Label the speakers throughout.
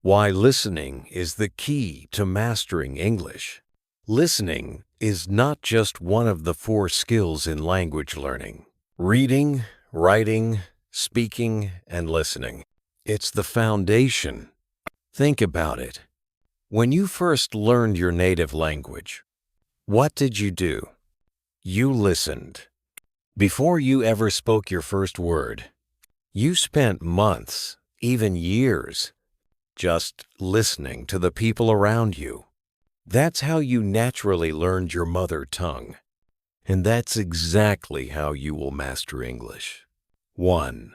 Speaker 1: Why listening is the key to mastering English. Listening is not just one of the 4 skills in language learning. Reading, writing, speaking, and listening. It's the foundation. Think about it. When you first learned your native language, what did you do? You listened. Before you ever spoke your first word, you spent months, even years, just listening to the people around you. That's how you naturally learned your mother tongue. And that's exactly how you will master English. 1.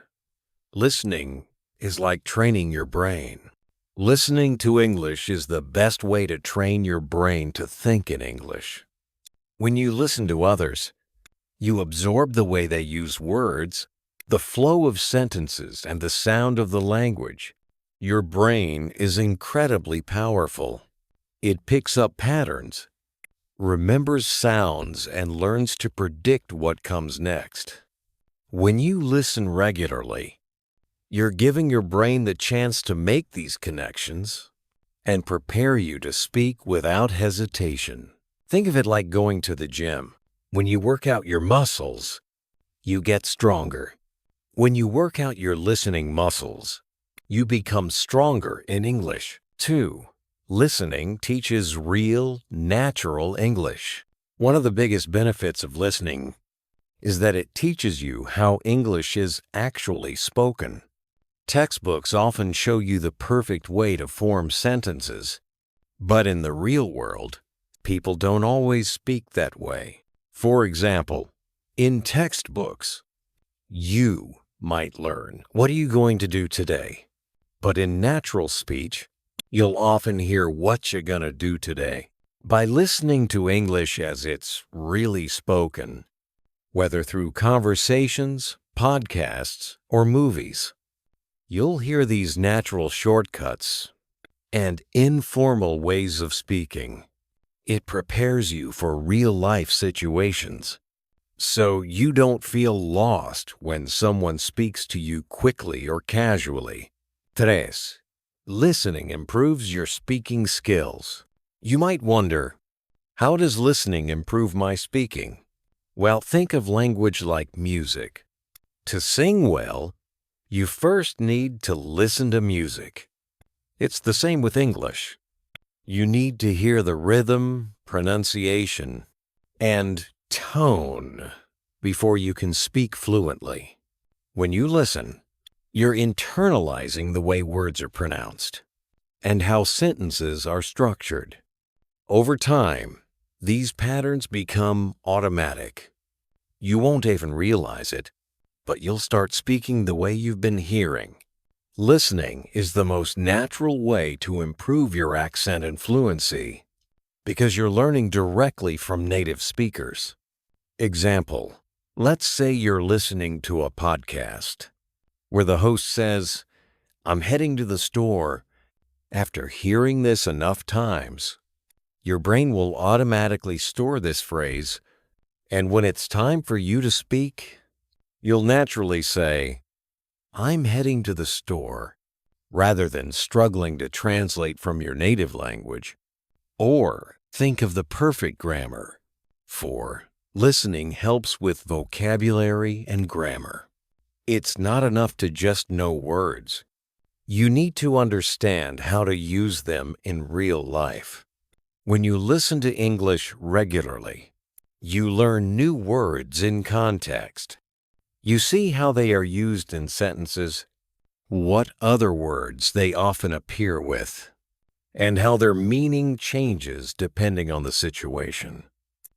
Speaker 1: Listening is like training your brain. Listening to English is the best way to train your brain to think in English. When you listen to others, you absorb the way they use words, the flow of sentences, and the sound of the language. Your brain is incredibly powerful. It picks up patterns, remembers sounds, and learns to predict what comes next. When you listen regularly, you're giving your brain the chance to make these connections and prepare you to speak without hesitation. Think of it like going to the gym. When you work out your muscles, you get stronger. When you work out your listening muscles, you become stronger in English. 2. Listening teaches real, natural English. One of the biggest benefits of listening is that it teaches you how English is actually spoken. Textbooks often show you the perfect way to form sentences, but in the real world, people don't always speak that way. For example, in textbooks, you might learn, "What are you going to do today?" But in natural speech, you'll often hear, "What you gonna do today?" By listening to English as it's really spoken, whether through conversations, podcasts, or movies, you'll hear these natural shortcuts and informal ways of speaking. It prepares you for real-life situations, so you don't feel lost when someone speaks to you quickly or casually. 3. Listening improves your speaking skills. You might wonder, how does listening improve my speaking? Well, think of language like music. To sing well, you first need to listen to music. It's the same with English. You need to hear the rhythm, pronunciation, and tone before you can speak fluently. When you listen, you're internalizing the way words are pronounced and how sentences are structured. Over time, these patterns become automatic. You won't even realize it, but you'll start speaking the way you've been hearing. Listening is the most natural way to improve your accent and fluency because you're learning directly from native speakers. Example, let's say you're listening to a podcast where the host says, "I'm heading to the store." After hearing this enough times, your brain will automatically store this phrase, and when it's time for you to speak, you'll naturally say, "I'm heading to the store," rather than struggling to translate from your native language. Or think of the perfect grammar. 4. Listening helps with vocabulary and grammar. It's not enough to just know words. You need to understand how to use them in real life. When you listen to English regularly, you learn new words in context. You see how they are used in sentences, what other words they often appear with, and how their meaning changes depending on the situation.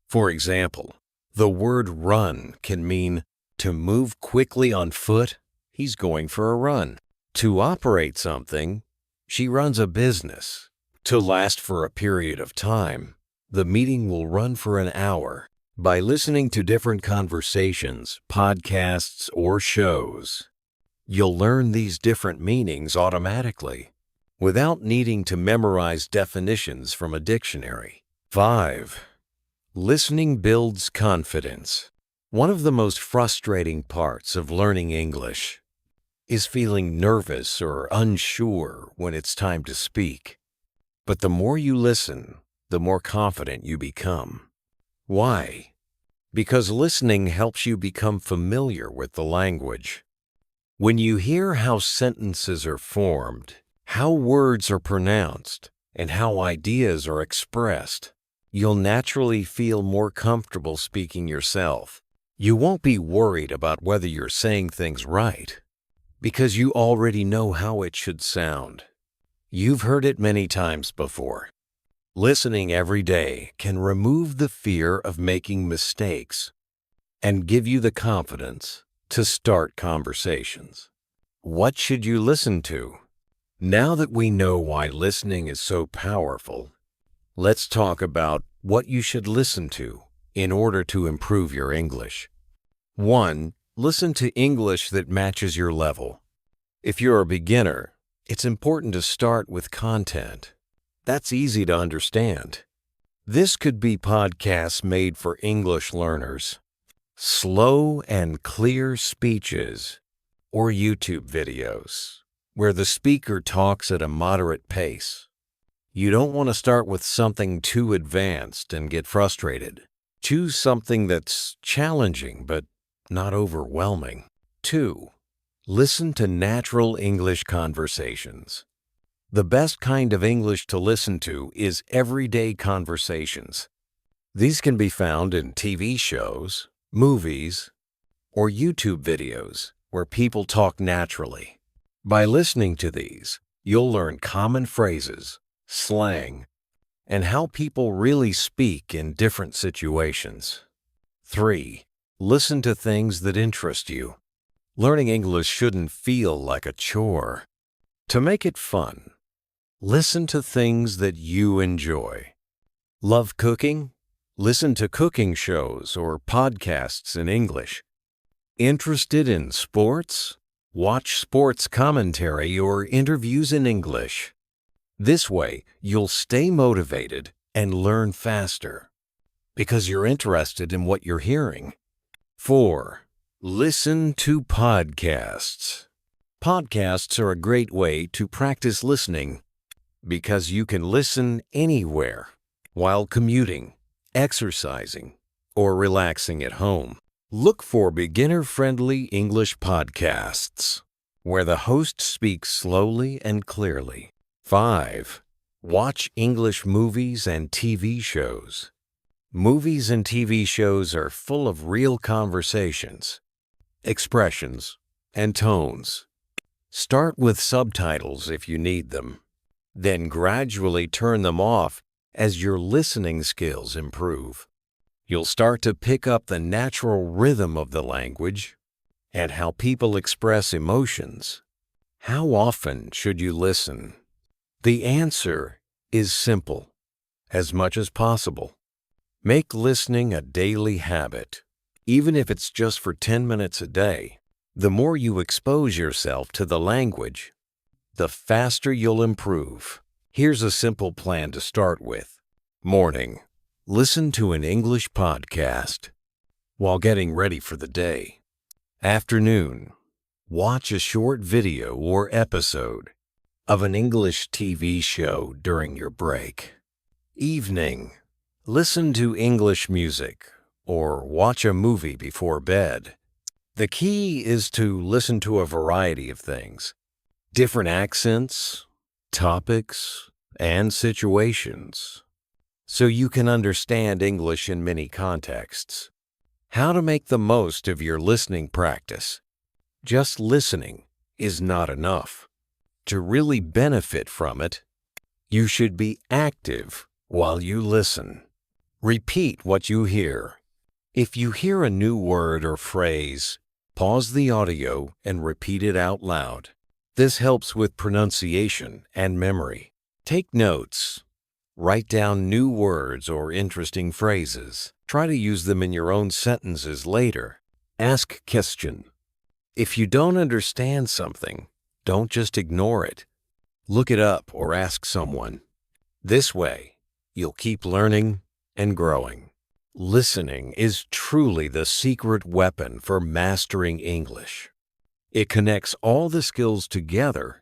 Speaker 1: For example, the word run can mean to move quickly on foot, he's going for a run. To operate something, she runs a business. To last for a period of time, the meeting will run for an hour. By listening to different conversations, podcasts, or shows, you'll learn these different meanings automatically without needing to memorize definitions from a dictionary. 5. Listening builds confidence. One of the most frustrating parts of learning English is feeling nervous or unsure when it's time to speak. But the more you listen, the more confident you become. Why? Because listening helps you become familiar with the language. When you hear how sentences are formed, how words are pronounced, and how ideas are expressed, you'll naturally feel more comfortable speaking yourself. You won't be worried about whether you're saying things right, because you already know how it should sound. You've heard it many times before. Listening every day can remove the fear of making mistakes and give you the confidence to start conversations. What should you listen to? Now that we know why listening is so powerful, let's talk about what you should listen to in order to improve your English. 1. Listen to English that matches your level. If you're a beginner, it's important to start with content that's easy to understand. This could be podcasts made for English learners, slow and clear speeches, or YouTube videos where the speaker talks at a moderate pace. You don't want to start with something too advanced and get frustrated. Choose something that's challenging but not overwhelming. 2. Listen to natural English conversations. The best kind of English to listen to is everyday conversations. These can be found in TV shows, movies, or YouTube videos where people talk naturally. By listening to these, you'll learn common phrases, slang, and how people really speak in different situations. 3. Listen to things that interest you. Learning English shouldn't feel like a chore. To make it fun, listen to things that you enjoy. Love cooking? Listen to cooking shows or podcasts in English. Interested in sports? Watch sports commentary or interviews in English. This way, you'll stay motivated and learn faster because you're interested in what you're hearing. 4. Listen to podcasts. Podcasts are a great way to practice listening because you can listen anywhere while commuting, exercising, or relaxing at home. Look for beginner-friendly English podcasts where the host speaks slowly and clearly. 5. Watch English movies and TV shows. Movies and TV shows are full of real conversations, expressions, and tones. Start with subtitles if you need them. Then gradually turn them off as your listening skills improve. You'll start to pick up the natural rhythm of the language and how people express emotions. How often should you listen? The answer is simple: as much as possible. Make listening a daily habit, even if it's just for 10 minutes a day. The more you expose yourself to the language, the faster you'll improve. Here's a simple plan to start with. Morning. Listen to an English podcast while getting ready for the day. Afternoon. Watch a short video or episode of an English TV show during your break. Evening. Listen to English music or watch a movie before bed. The key is to listen to a variety of things, different accents, topics, and situations, so you can understand English in many contexts. How to make the most of your listening practice. Just listening is not enough. To really benefit from it, you should be active while you listen. Repeat what you hear. If you hear a new word or phrase, pause the audio and repeat it out loud. This helps with pronunciation and memory. Take notes. Write down new words or interesting phrases. Try to use them in your own sentences later. Ask question. If you don't understand something, don't just ignore it. Look it up or ask someone. This way, you'll keep learning and growing. Listening is truly the secret weapon for mastering English. It connects all the skills together,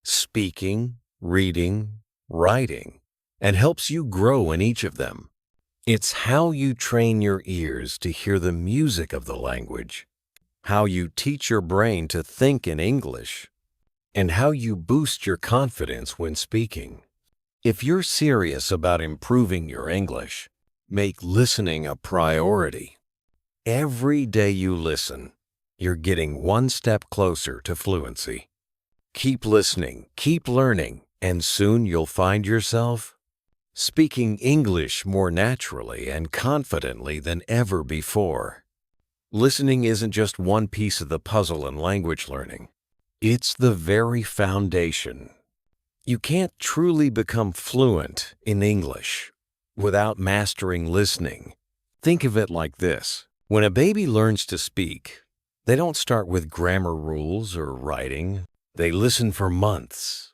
Speaker 1: speaking, reading, writing, and helps you grow in each of them. It's how you train your ears to hear the music of the language, how you teach your brain to think in English, and how you boost your confidence when speaking. If you're serious about improving your English, make listening a priority. Every day you listen, you're getting one step closer to fluency. Keep listening, keep learning, and soon you'll find yourself speaking English more naturally and confidently than ever before. Listening isn't just one piece of the puzzle in language learning. It's the very foundation. You can't truly become fluent in English without mastering listening. Think of it like this. When a baby learns to speak, they don't start with grammar rules or writing. They listen for months,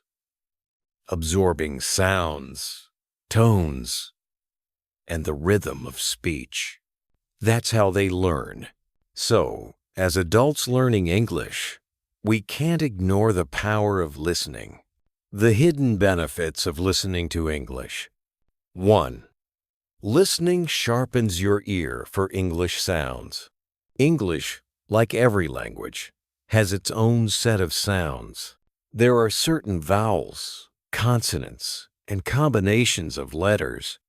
Speaker 1: absorbing sounds, tones, and the rhythm of speech. That's how they learn. So, as adults learning English, we can't ignore the power of listening. The hidden benefits of listening to English. 1. Listening sharpens your ear for English sounds. English, like every language, has its own set of sounds. There are certain vowels, consonants, and combinations of letters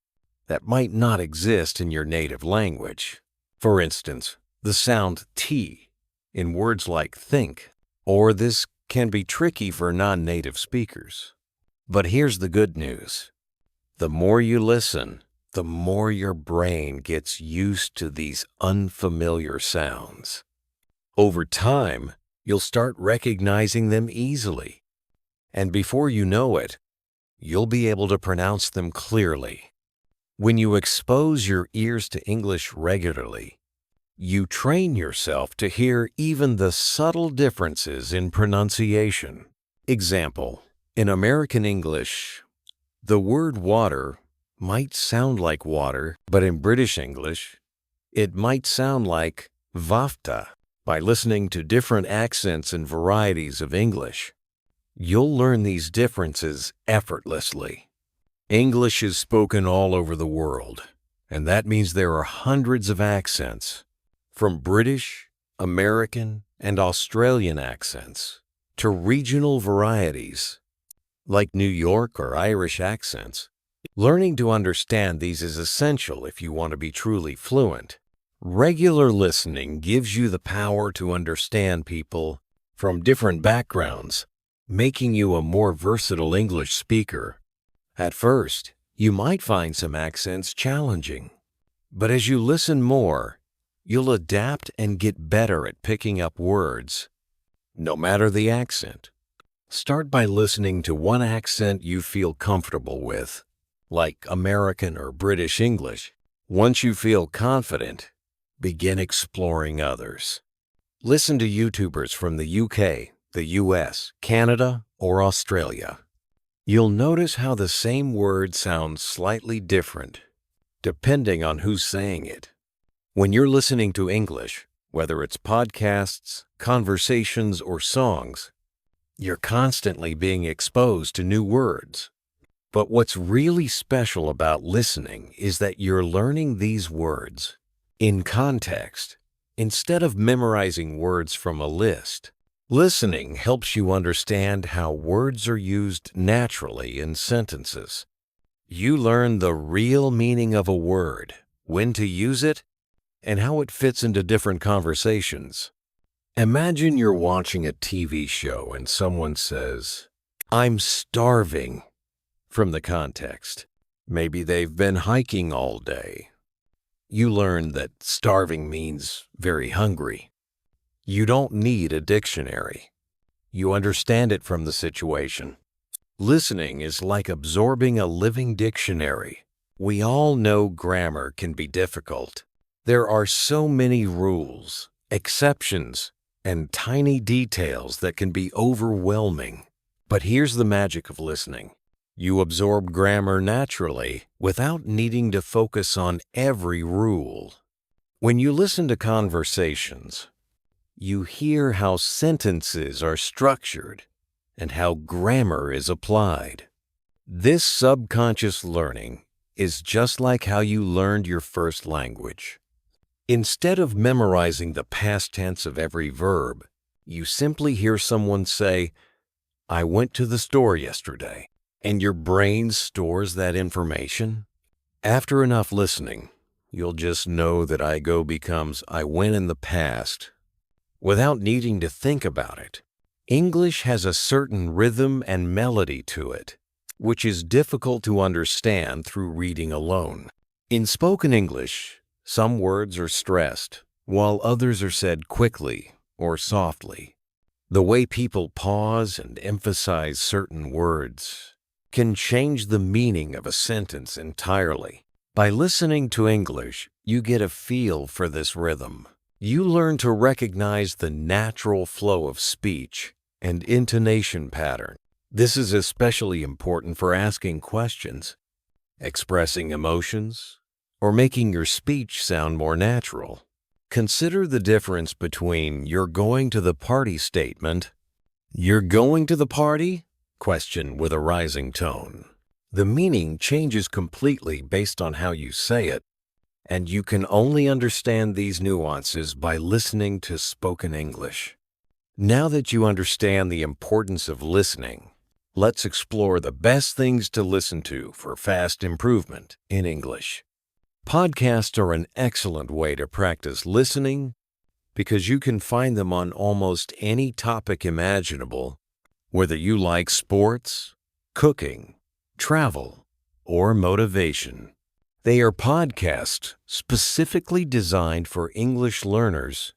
Speaker 1: that might not exist in your native language. For instance, the sound T in words like think, or this can be tricky for non-native speakers. But here's the good news. The more you listen, the more your brain gets used to these unfamiliar sounds. Over time, you'll start recognizing them easily, and before you know it, you'll be able to pronounce them clearly. When you expose your ears to English regularly, you train yourself to hear even the subtle differences in pronunciation. Example, in American English, the word water might sound like water, but in British English, it might sound like vafta. By listening to different accents and varieties of English, you'll learn these differences effortlessly. English is spoken all over the world, and that means there are hundreds of accents, from British, American, and Australian accents to regional varieties, like New York or Irish accents. Learning to understand these is essential if you want to be truly fluent. Regular listening gives you the power to understand people from different backgrounds, making you a more versatile English speaker. At first, you might find some accents challenging, but as you listen more, you'll adapt and get better at picking up words, no matter the accent. Start by listening to one accent you feel comfortable with, like American or British English. Once you feel confident, begin exploring others. Listen to YouTubers from the UK, the US, Canada, or Australia. You'll notice how the same word sounds slightly different, depending on who's saying it. When you're listening to English, whether it's podcasts, conversations, or songs, you're constantly being exposed to new words. But what's really special about listening is that you're learning these words in context instead of memorizing words from a list. Listening helps you understand how words are used naturally in sentences. You learn the real meaning of a word, when to use it, and how it fits into different conversations. Imagine you're watching a TV show and someone says, "I'm starving," from the context. Maybe they've been hiking all day. You learn that starving means very hungry. You don't need a dictionary. You understand it from the situation. Listening is like absorbing a living dictionary. We all know grammar can be difficult. There are so many rules, exceptions, and tiny details that can be overwhelming. But here's the magic of listening. You absorb grammar naturally without needing to focus on every rule. When you listen to conversations, You hear how sentences are structured and how grammar is applied. This subconscious learning is just like how you learned your first language. Instead of memorizing the past tense of every verb, you simply hear someone say, "I went to the store yesterday," and your brain stores that information. After enough listening, you'll just know that "I go" becomes "I went" in the past, without needing to think about it. English has a certain rhythm and melody to it, which is difficult to understand through reading alone. In spoken English, some words are stressed, while others are said quickly or softly. The way people pause and emphasize certain words can change the meaning of a sentence entirely. By listening to English, you get a feel for this rhythm. You learn to recognize the natural flow of speech and intonation pattern. This is especially important for asking questions, expressing emotions, or making your speech sound more natural. Consider the difference between "you're going to the party" statement, "you're going to the party?" question with a rising tone. The meaning changes completely based on how you say it, and you can only understand these nuances by listening to spoken English. Now that you understand the importance of listening, let's explore the best things to listen to for fast improvement in English. Podcasts are an excellent way to practice listening because you can find them on almost any topic imaginable, whether you like sports, cooking, travel, or motivation. They are podcasts specifically designed for English learners,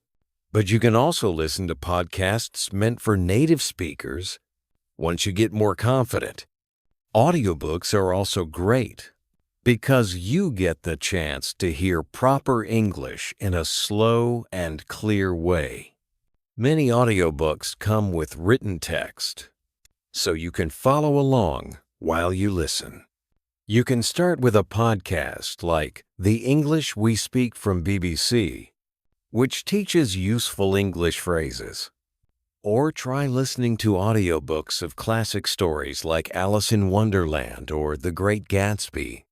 Speaker 1: but you can also listen to podcasts meant for native speakers once you get more confident. Audiobooks are also great because you get the chance to hear proper English in a slow and clear way. Many audiobooks come with written text, so you can follow along while you listen. You can start with a podcast like The English We Speak from BBC, which teaches useful English phrases. Or try listening to audiobooks of classic stories like Alice in Wonderland or The Great Gatsby.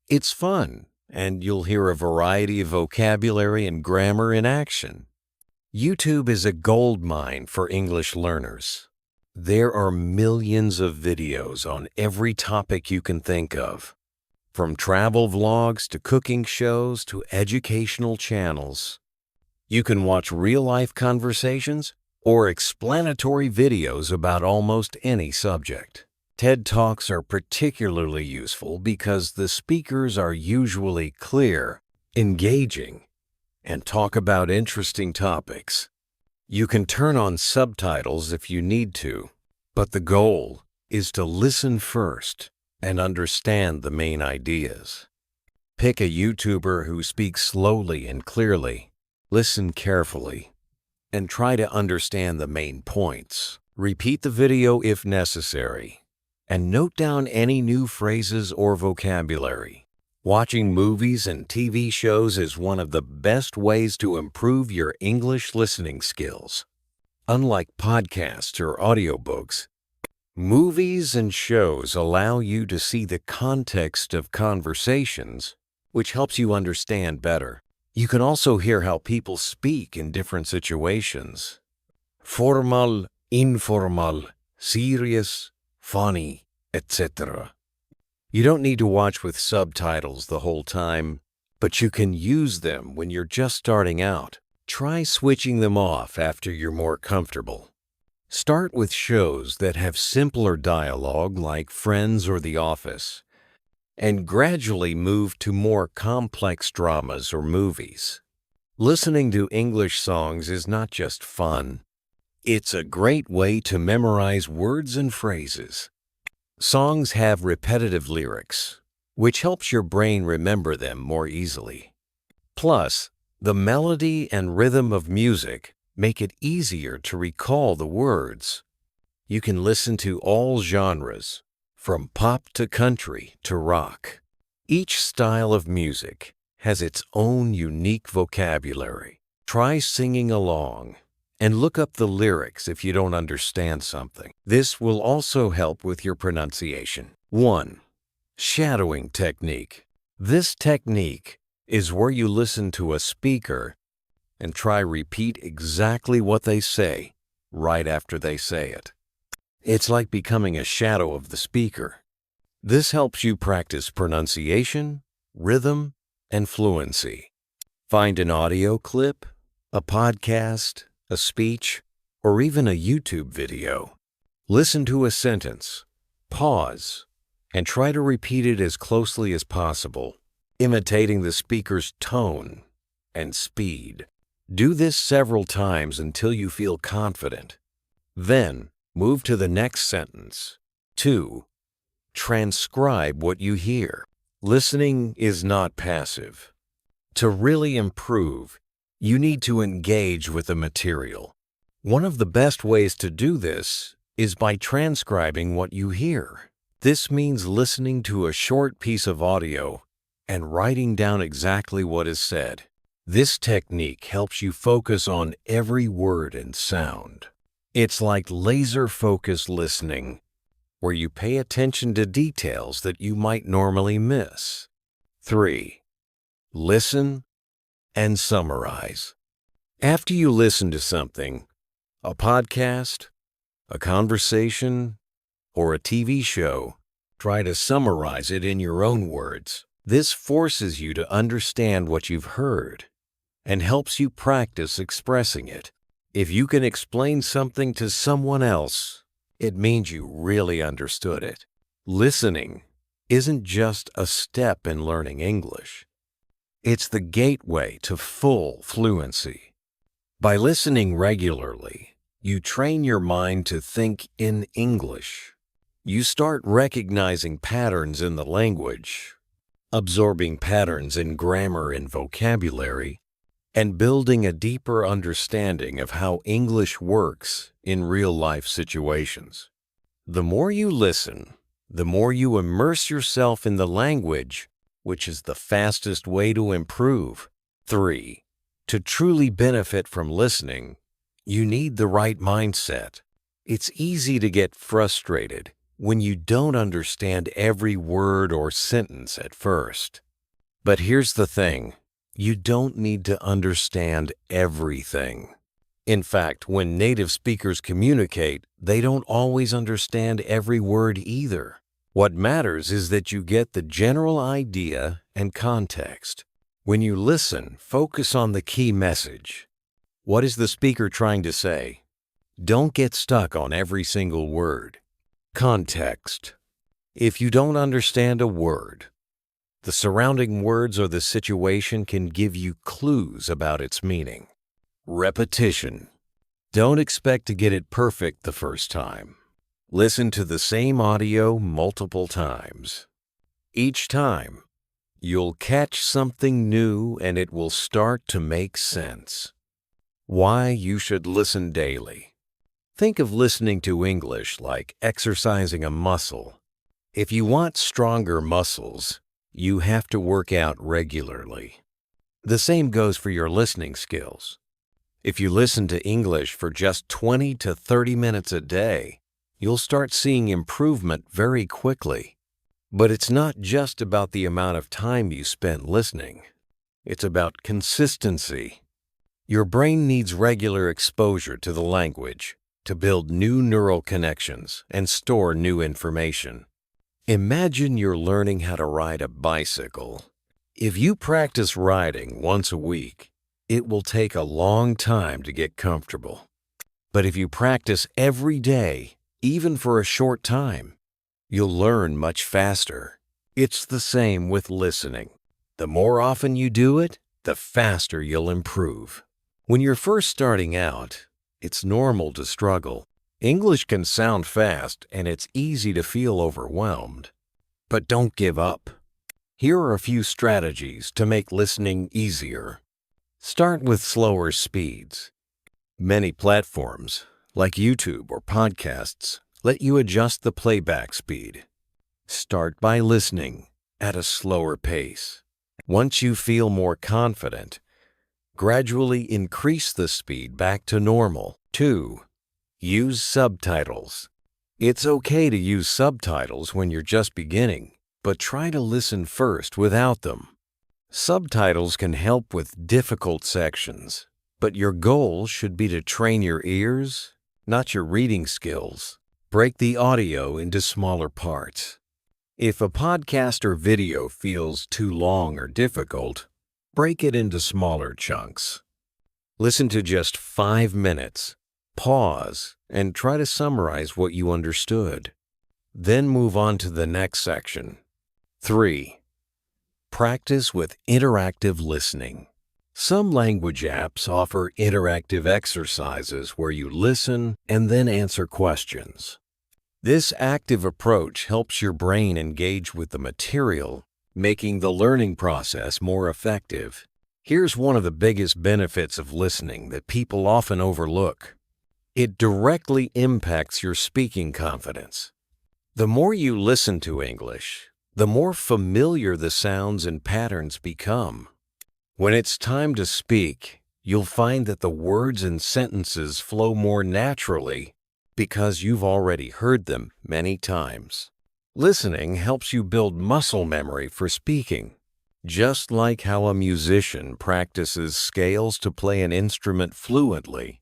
Speaker 1: It's fun, and you'll hear a variety of vocabulary and grammar in action. YouTube is a goldmine for English learners. There are millions of videos on every topic you can think of, from travel vlogs to cooking shows to educational channels. You can watch real-life conversations or explanatory videos about almost any subject. TED Talks are particularly useful because the speakers are usually clear, engaging, and talk about interesting topics. You can turn on subtitles if you need to, but the goal is to listen first and understand the main ideas. Pick a YouTuber who speaks slowly and clearly. Listen carefully and try to understand the main points. Repeat the video if necessary, and note down any new phrases or vocabulary. Watching movies and TV shows is one of the best ways to improve your English listening skills. Unlike podcasts or audiobooks, movies and shows allow you to see the context of conversations, which helps you understand better. You can also hear how people speak in different situations. Formal, informal, serious, funny, etc. You don't need to watch with subtitles the whole time, but you can use them when you're just starting out. Try switching them off after you're more comfortable. Start with shows that have simpler dialogue like Friends or The Office, and gradually move to more complex dramas or movies. Listening to English songs is not just fun. It's a great way to memorize words and phrases. Songs have repetitive lyrics, which helps your brain remember them more easily. Plus, the melody and rhythm of music make it easier to recall the words. You can listen to all genres, from pop to country to rock. Each style of music has its own unique vocabulary. Try singing along and look up the lyrics if you don't understand something. This will also help with your pronunciation. 1. Shadowing technique. This technique is where you listen to a speaker and try repeat exactly what they say right after they say it. It's like becoming a shadow of the speaker. This helps you practice pronunciation, rhythm, and fluency. Find an audio clip, a podcast, a speech, or even a YouTube video. Listen to a sentence, pause, and try to repeat it as closely as possible, imitating the speaker's tone and speed. Do this several times until you feel confident. Then, move to the next sentence. 2. Transcribe what you hear. Listening is not passive. To really improve, you need to engage with the material. One of the best ways to do this is by transcribing what you hear. This means listening to a short piece of audio and writing down exactly what is said. This technique helps you focus on every word and sound. It's like laser-focused listening, where you pay attention to details that you might normally miss. 3. Listen and summarize. After you listen to something, a podcast, a conversation, or a TV show, try to summarize it in your own words. This forces you to understand what you've heard and helps you practice expressing it. If you can explain something to someone else, it means you really understood it. Listening isn't just a step in learning English. It's the gateway to full fluency. By listening regularly, you train your mind to think in English. You start recognizing patterns in the language, absorbing patterns in grammar and vocabulary, and building a deeper understanding of how English works in real-life situations. The more you listen, the more you immerse yourself in the language, which is the fastest way to improve. 3. To truly benefit from listening, you need the right mindset. It's easy to get frustrated when you don't understand every word or sentence at first. But here's the thing. You don't need to understand everything. In fact, when native speakers communicate, they don't always understand every word either. What matters is that you get the general idea and context. When you listen, focus on the key message. What is the speaker trying to say? Don't get stuck on every single word. Context. If you don't understand a word, the surrounding words or the situation can give you clues about its meaning. Repetition. Don't expect to get it perfect the first time. Listen to the same audio multiple times. Each time, you'll catch something new and it will start to make sense. Why you should listen daily. Think of listening to English like exercising a muscle. If you want stronger muscles, you have to work out regularly. The same goes for your listening skills. If you listen to English for just 20 to 30 minutes a day, you'll start seeing improvement very quickly. But it's not just about the amount of time you spent listening. It's about consistency. Your brain needs regular exposure to the language to build new neural connections and store new information. Imagine you're learning how to ride a bicycle. If you practice riding once a week, it will take a long time to get comfortable. But if you practice every day, even for a short time, you'll learn much faster. It's the same with listening. The more often you do it, the faster you'll improve. When you're first starting out, it's normal to struggle. English can sound fast and it's easy to feel overwhelmed. But don't give up. Here are a few strategies to make listening easier. Start with slower speeds. Many platforms, like YouTube or podcasts, let you adjust the playback speed. Start by listening at a slower pace. Once you feel more confident, Gradually increase the speed back to normal. 2. Use subtitles. It's okay to use subtitles when you're just beginning, but try to listen first without them. Subtitles can help with difficult sections, but your goal should be to train your ears, not your reading skills. Break the audio into smaller parts. If a podcast or video feels too long or difficult, break it into smaller chunks. Listen to just 5 minutes, pause, and try to summarize what you understood. Then move on to the next section. 3. Practice with interactive listening. Some language apps offer interactive exercises where you listen and then answer questions. This active approach helps your brain engage with the material, making the learning process more effective. Here's one of the biggest benefits of listening that people often overlook. It directly impacts your speaking confidence. The more you listen to English, the more familiar the sounds and patterns become. When it's time to speak, you'll find that the words and sentences flow more naturally because you've already heard them many times. Listening helps you build muscle memory for speaking. Just like how a musician practices scales to play an instrument fluently,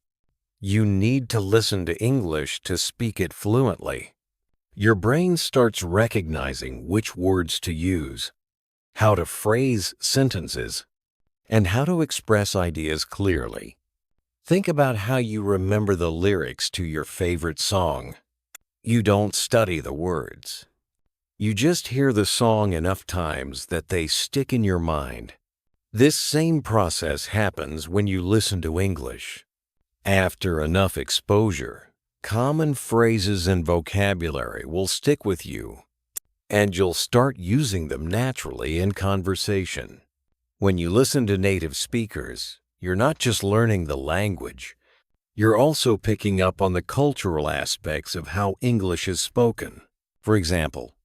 Speaker 1: you need to listen to English to speak it fluently. Your brain starts recognizing which words to use, how to phrase sentences, and how to express ideas clearly. Think about how you remember the lyrics to your favorite song. You don't study the words. You just hear the song enough times that they stick in your mind. This same process happens when you listen to English. After enough exposure, common phrases and vocabulary will stick with you, and you'll start using them naturally in conversation. When you listen to native speakers, you're not just learning the language, you're also picking up on the cultural aspects of how English is spoken. For example,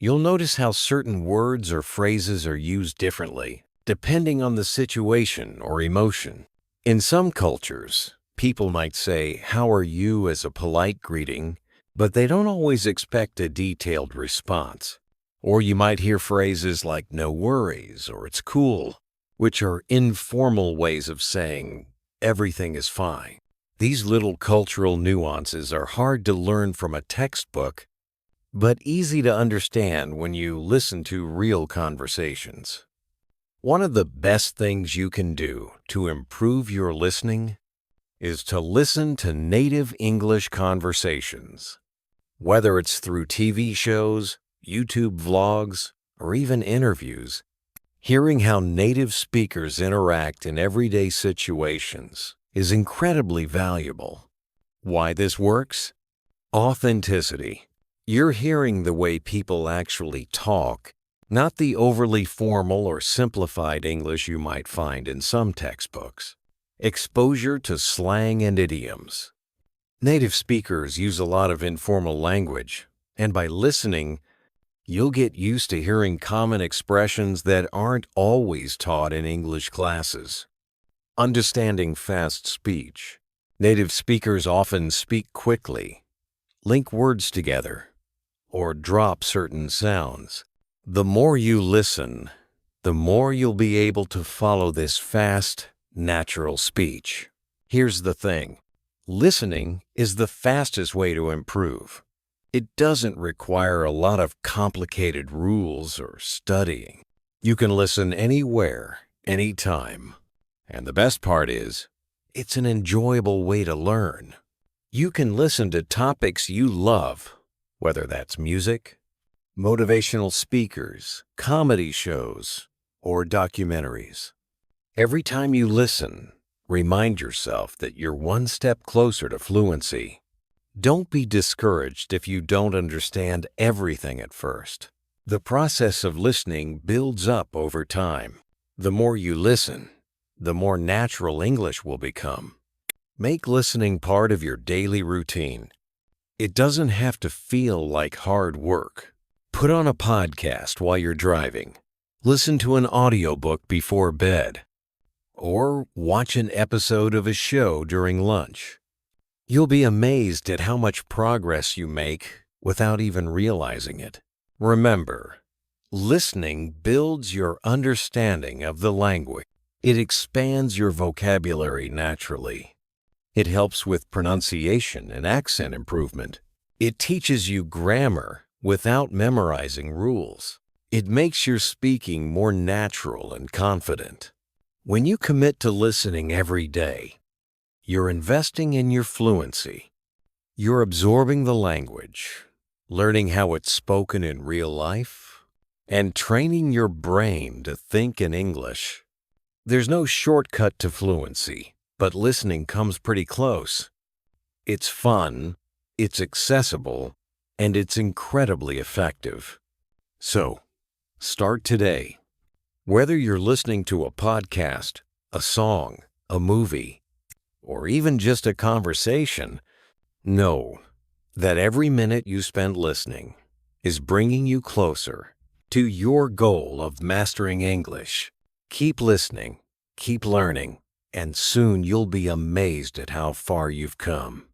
Speaker 1: you'll notice how certain words or phrases are used differently, depending on the situation or emotion. In some cultures, people might say, "How are you?" as a polite greeting, but they don't always expect a detailed response. Or you might hear phrases like "no worries" or "it's cool," which are informal ways of saying everything is fine. These little cultural nuances are hard to learn from a textbook, but easy to understand when you listen to real conversations. One of the best things you can do to improve your listening is to listen to native English conversations. Whether it's through TV shows, YouTube vlogs, or even interviews, hearing how native speakers interact in everyday situations is incredibly valuable. Why this works? Authenticity. You're hearing the way people actually talk, not the overly formal or simplified English you might find in some textbooks. Exposure to slang and idioms. Native speakers use a lot of informal language, and by listening, you'll get used to hearing common expressions that aren't always taught in English classes. Understanding fast speech. Native speakers often speak quickly, link words together, or drop certain sounds. The more you listen, the more you'll be able to follow this fast, natural speech. Here's the thing. Listening is the fastest way to improve. It doesn't require a lot of complicated rules or studying. You can listen anywhere, anytime. And the best part is, it's an enjoyable way to learn. You can listen to topics you love, whether that's music, motivational speakers, comedy shows, or documentaries. Every time you listen, remind yourself that you're one step closer to fluency. Don't be discouraged if you don't understand everything at first. The process of listening builds up over time. The more you listen, the more natural English will become. Make listening part of your daily routine. It doesn't have to feel like hard work. Put on a podcast while you're driving. Listen to an audiobook before bed. or watch an episode of a show during lunch. You'll be amazed at how much progress you make without even realizing it. Remember, listening builds your understanding of the language. It expands your vocabulary naturally. It helps with pronunciation and accent improvement. It teaches you grammar without memorizing rules. It makes your speaking more natural and confident. When you commit to listening every day, you're investing in your fluency. You're absorbing the language, learning how it's spoken in real life, and training your brain to think in English. There's no shortcut to fluency, but listening comes pretty close. It's fun, it's accessible, and it's incredibly effective. So, start today. Whether you're listening to a podcast, a song, a movie, or even just a conversation, know that every minute you spend listening is bringing you closer to your goal of mastering English. Keep listening, keep learning, and soon you'll be amazed at how far you've come.